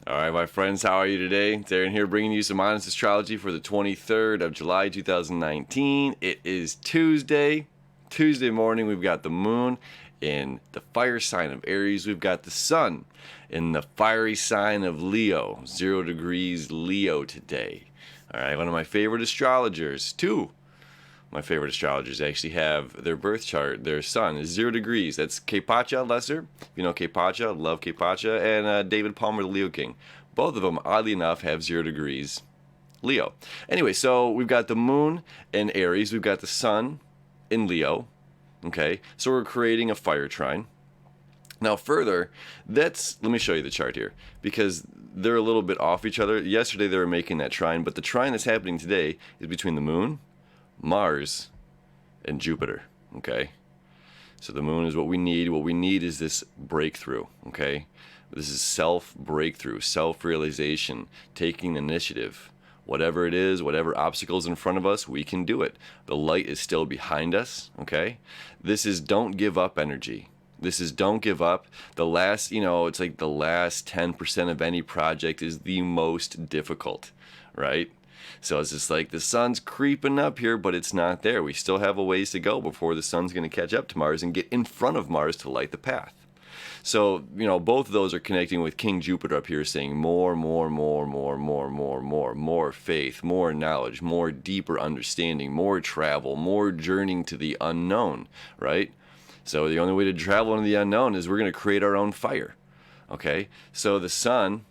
All right, my friends, how are you today? Darren here bringing you some honest astrology for the 23rd of July 2019. It is Tuesday. Tuesday morning, we've got the moon in the fire sign of Aries. We've got the sun in the fiery sign of Leo, 0 degrees Leo today. All right, one of my favorite astrologers, my favorite astrologers actually have their birth chart. Their sun is 0 degrees. That's Kepacha Lesser. You know Kepacha, love Kepacha, and David Palmer, the Leo King. Both of them, oddly enough, have 0 degrees Leo. Anyway, so we've got the moon in Aries. We've got the sun in Leo. Okay, so we're creating a fire trine. Now further, let me show you the chart here, because they're a little bit off each other. Yesterday they were making that trine, but the trine that's happening today is between the moon, Mars, and Jupiter. Okay, so the moon is what we need. What we need is this breakthrough. Okay, this is self-breakthrough, self-realization, taking initiative. Whatever it is, whatever obstacles in front of us, we can do it. The light is still behind us. Okay, this is don't give up energy. This is don't give up. The last, it's like the last 10% of any project is the most difficult, right? So it's just like the sun's creeping up here, but it's not there. We still have a ways to go before the sun's going to catch up to Mars and get in front of Mars to light the path. So, both of those are connecting with King Jupiter up here saying more faith, more knowledge, more deeper understanding, more travel, more journeying to the unknown, right? So the only way to travel into the unknown is we're going to create our own fire. Okay? So the sun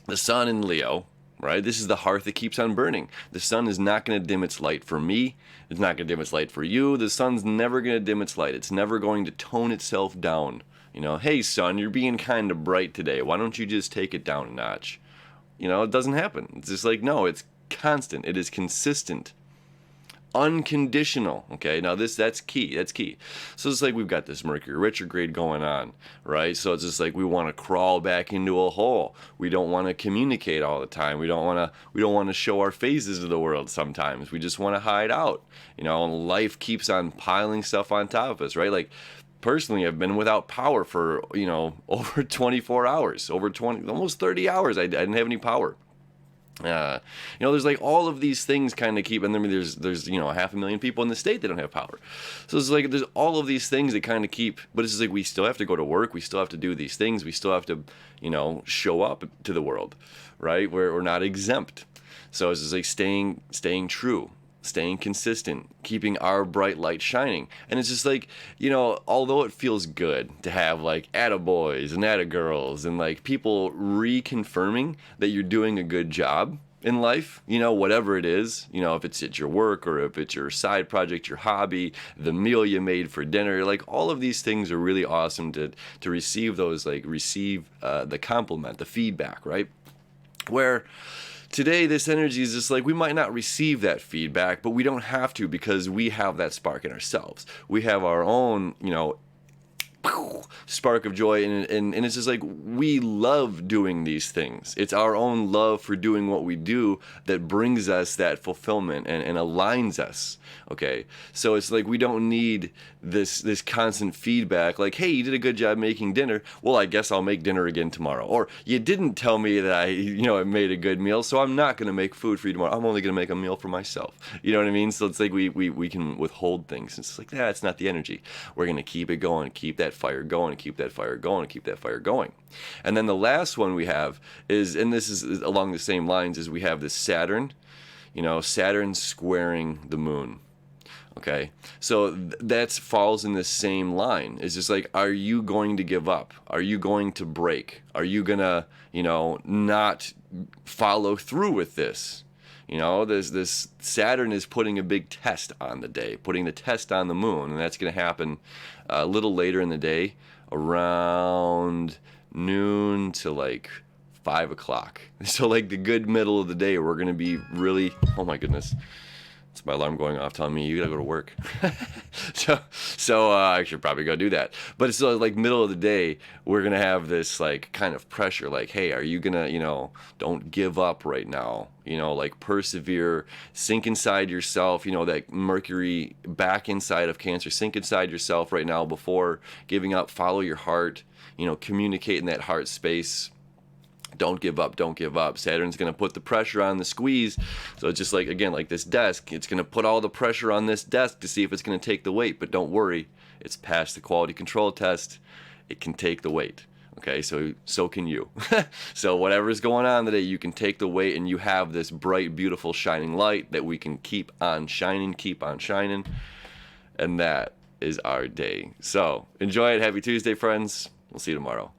in Leo, right? This is the hearth that keeps on burning. The sun is not going to dim its light for me. It's not going to dim its light for you. The sun's never going to dim its light. It's never going to tone itself down. Hey sun, you're being kind of bright today. Why don't you just take it down a notch? It doesn't happen. It's just like, no, it's constant. It is consistent. Unconditional. Okay, now that's key. So it's like we've got this Mercury retrograde going on, right? So it's just like we want to crawl back into a hole. We don't want to communicate all the time. We don't want to show our faces to the world sometimes. We just want to hide out. And life keeps on piling stuff on top of us, right? Like personally, I've been without power for over 24 hours, almost 30 hours. I didn't have any power. There's like all of these things kind of keep, and then there's 500,000 people in the state that don't have power. So it's like there's all of these things that kind of keep, but it's just like we still have to go to work, we still have to do these things, we still have to, show up to the world, right? We're not exempt. So it's just like staying true, staying consistent, keeping our bright light shining. And it's just like, although it feels good to have like attaboys and attagirls and like people reconfirming that you're doing a good job in life, whatever it is, if it's at your work or if it's your side project, your hobby, the meal you made for dinner, like all of these things are really awesome to receive those, the compliment, the feedback, right? Where today, this energy is just like we might not receive that feedback, but we don't have to because we have that spark in ourselves. We have our own, spark of joy, and it's just like we love doing these things. It's our own love for doing what we do that brings us that fulfillment and aligns us. Okay, so it's like we don't need this constant feedback like, hey, you did a good job making dinner, well, I guess I'll make dinner again tomorrow. Or you didn't tell me that I made a good meal, so I'm not going to make food for you tomorrow. I'm only going to make a meal for myself. You know what I mean? So it's like we can withhold things. It's like, that's not the energy. We're going to keep it going, keep that fire going, keep that fire going, keep that fire going. And then the last one we have is, and this is along the same lines, is we have this Saturn, Saturn squaring the moon. Okay, so that falls in the same line. It's just like, are you going to give up? Are you going to break? Are you gonna, not follow through with this? There's this Saturn is putting a big test on the day, putting the test on the moon, and that's going to happen a little later in the day, around noon to like 5 o'clock. So like the good middle of the day, we're going to be really, oh my goodness. It's my alarm going off telling me you gotta go to work. so I should probably go do that. But it's like middle of the day, we're gonna have this like kind of pressure, like, hey, are you gonna, don't give up right now. Like persevere, sink inside yourself, that Mercury back inside of Cancer, sink inside yourself right now before giving up, follow your heart, communicate in that heart space. Don't give up, don't give up. Saturn's going to put the pressure on the squeeze. So it's just like, again, like this desk, it's going to put all the pressure on this desk to see if it's going to take the weight. But don't worry, it's passed the quality control test. It can take the weight. Okay, so can you. So whatever's going on today, you can take the weight, and you have this bright, beautiful, shining light that we can keep on shining, and that is our day. So enjoy it. Happy Tuesday, friends. We'll see you tomorrow.